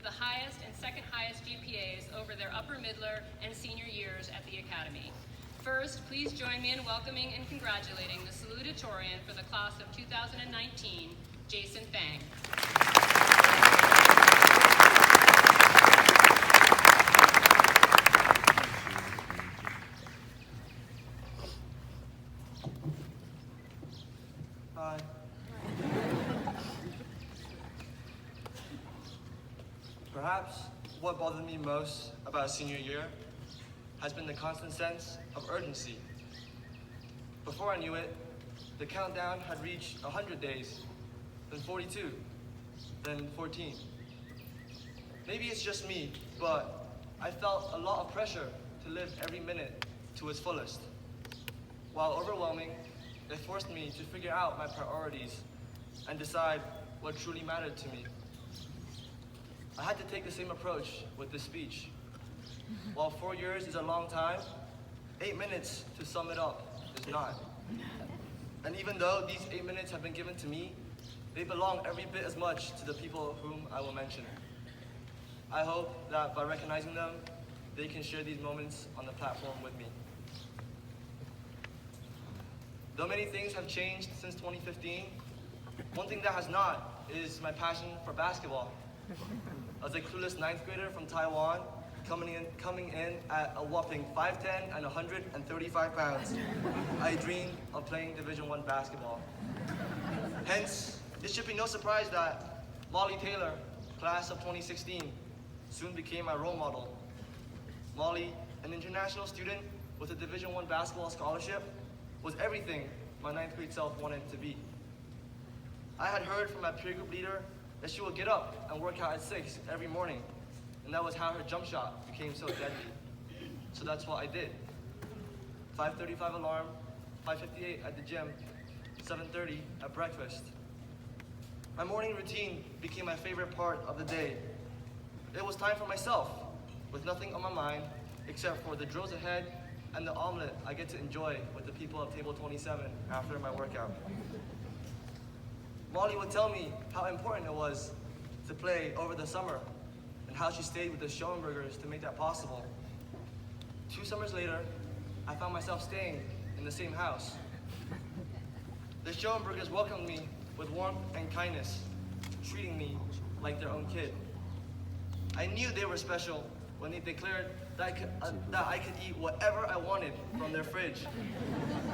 with the highest and second highest GPAs over their upper midler and senior years at the Academy. First, please join me in welcoming and congratulating the salutatorian for the class of 2019, Jason Fang. Hi. Perhaps what bothered me most about senior year has been the constant sense of urgency. Before I knew it, the countdown had reached 100 days, then 42, then 14. Maybe it's just me, but I felt a lot of pressure to live every minute to its fullest. While overwhelming, it forced me to figure out my priorities and decide what truly mattered to me. I had to take the same approach with this speech. While 4 years is a long time, 8 minutes to sum it up is not. And even though these 8 minutes have been given to me, they belong every bit as much to the people whom I will mention. I hope that by recognizing them, they can share these moments on the platform with me. Though many things have changed since 2015, one thing that has not is my passion for basketball. As a clueless 9th grader from Taiwan, coming in at a whopping 5'10" and 135 pounds, I dreamed of playing Division I basketball. Hence, it should be no surprise that Molly Taylor, class of 2016, soon became my role model. Molly, an international student with a Division I basketball scholarship, was everything my 9th grade self wanted to be. I had heard from my peer group leader that she would get up and work out at 6 every morning, and that was how her jump shot became so deadly. So that's what I did. 5:35 alarm, 5:58 at the gym, 7:30 at breakfast. My morning routine became my favorite part of the day. It was time for myself, with nothing on my mind except for the drills ahead and the omelet I get to enjoy with the people of table 27 after my workout. Molly would tell me how important it was to play over the summer and how she stayed with the Schoenbergers to make that possible. 2 summers later, I found myself staying in the same house. The Schoenbergers welcomed me with warmth and kindness, treating me like their own kid. I knew they were special when they declared that I could eat whatever I wanted from their fridge,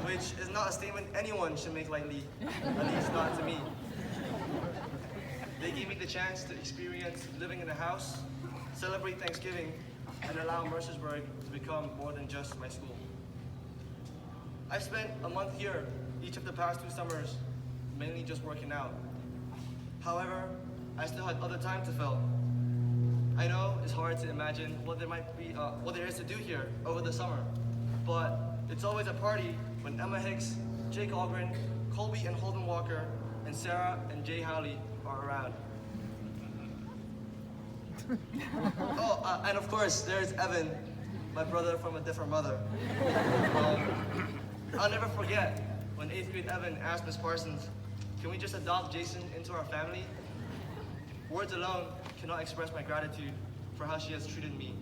which is not a statement anyone should make lightly, at least not to me. They gave me the chance to experience living in a house, celebrate Thanksgiving, and allow Mercersburg to become more than just my school. I spent a month here each of the past 2 summers, mainly just working out. However, I still had other time to fill. I know it's hard to imagine what there is to do here over the summer, but it's always a party when Emma Hicks, Jake Algren, Colby and Holden Walker, and Sarah and Jay Howley are around. And of course, there's Evan, my brother from a different mother. I'll never forget when 8th grade Evan asked Miss Parsons, "Can we just adopt Jason into our family?" Words alone cannot express my gratitude for how she has treated me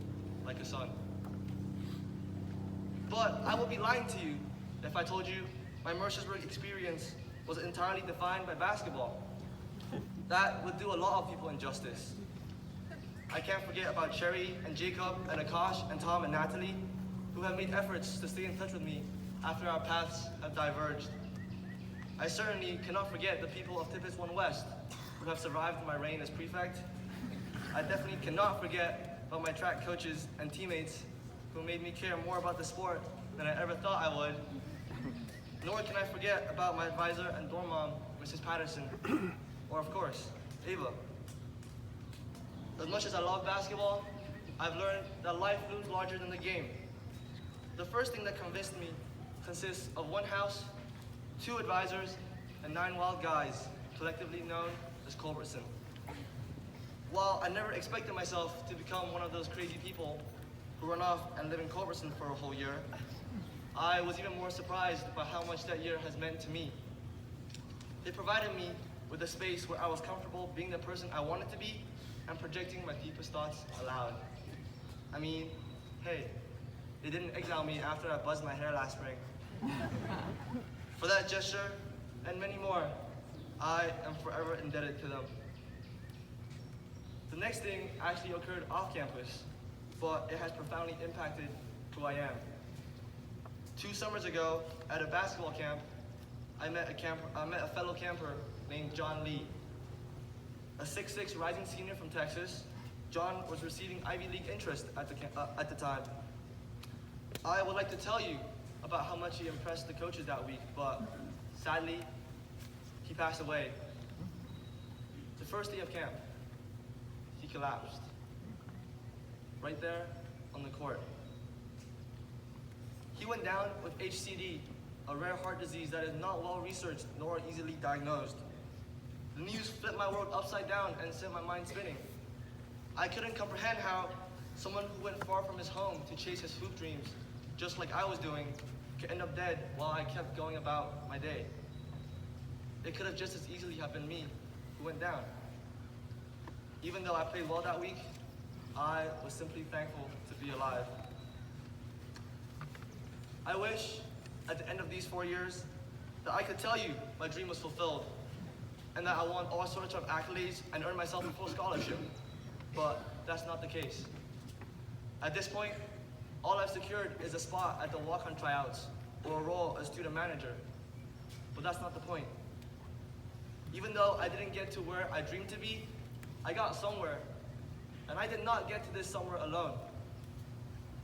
like a son. But I would be lying to you if I told you my Mercersburg experience was entirely defined by basketball. That would do a lot of people injustice. I can't forget about Cherry and Jacob and Akash and Tom and Natalie, who have made efforts to stay in touch with me after our paths have diverged. I certainly cannot forget the people of Tippis 1 West, who have survived my reign as prefect. I definitely cannot forget about my track coaches and teammates who made me care more about the sport than I ever thought I would. Nor can I forget about my advisor and dorm mom, Mrs. Patterson, or of course, Ava. As much as I love basketball, I've learned that life looms larger than the game. The first thing that convinced me consists of 1 house, 2 advisors, and 9 wild guys, collectively known as Culbertson. While I never expected myself to become one of those crazy people who run off and live in Culbertson for a whole year, I was even more surprised by how much that year has meant to me. They provided me with a space where I was comfortable being the person I wanted to be and projecting my deepest thoughts aloud. I mean, hey, they didn't exile me after I buzzed my hair last spring. For that gesture, and many more, I am forever indebted to them. The next thing actually occurred off campus, but it has profoundly impacted who I am. 2 summers ago, at a basketball camp, I met a fellow camper named John Lee. A 6'6" rising senior from Texas, John was receiving Ivy League interest at the time. I would like to tell you about how much he impressed the coaches that week, but sadly, he passed away. The first day of camp, he collapsed. Right there on the court. He went down with HCD, a rare heart disease that is not well researched nor easily diagnosed. The news flipped my world upside down and sent my mind spinning. I couldn't comprehend how someone who went far from his home to chase his hoop dreams, just like I was doing, could end up dead while I kept going about my day. It could have just as easily have been me who went down. Even though I played well that week, I was simply thankful to be alive. I wish, at the end of these 4 years, that I could tell you my dream was fulfilled, and that I won all sorts of accolades and earned myself a full scholarship. But that's not the case. At this point, all I've secured is a spot at the walk-on tryouts or a role as student manager. But that's not the point. Even though I didn't get to where I dreamed to be, I got somewhere. And I did not get to this somewhere alone.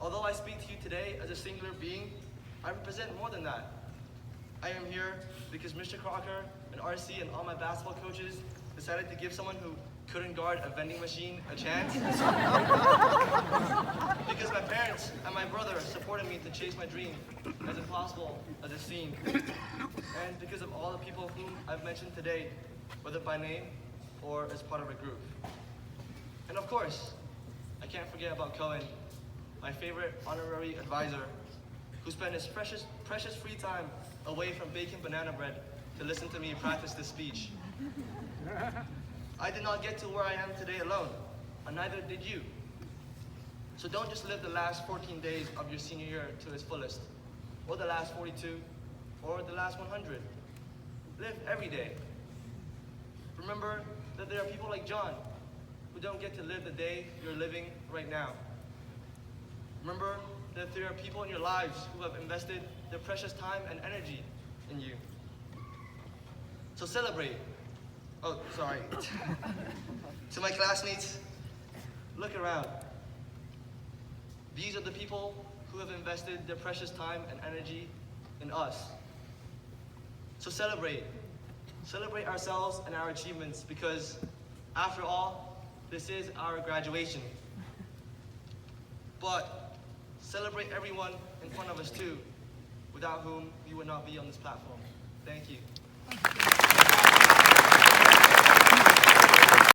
Although I speak to you today as a singular being, I represent more than that. I am here because Mr. Crocker and RC and all my basketball coaches decided to give someone who couldn't guard a vending machine a chance. Because my parents and my brother supported me to chase my dream, as impossible as it seemed. And because of all the people whom I've mentioned today, whether by name or as part of a group. And of course, I can't forget about Cohen, my favorite honorary advisor, who spent his precious free time away from baking banana bread to listen to me practice this speech. I did not get to where I am today alone, and neither did you. So don't just live the last 14 days of your senior year to its fullest, or the last 42, or the last 100. Live every day. Remember that there are people like John who don't get to live the day you're living right now. Remember that there are people in your lives who have invested their precious time and energy in you. So celebrate. Oh, sorry. To my classmates, look around. These are the people who have invested their precious time and energy in us. So celebrate. Celebrate ourselves and our achievements because, after all, this is our graduation. But celebrate everyone in front of us too, without whom we would not be on this platform. Thank you.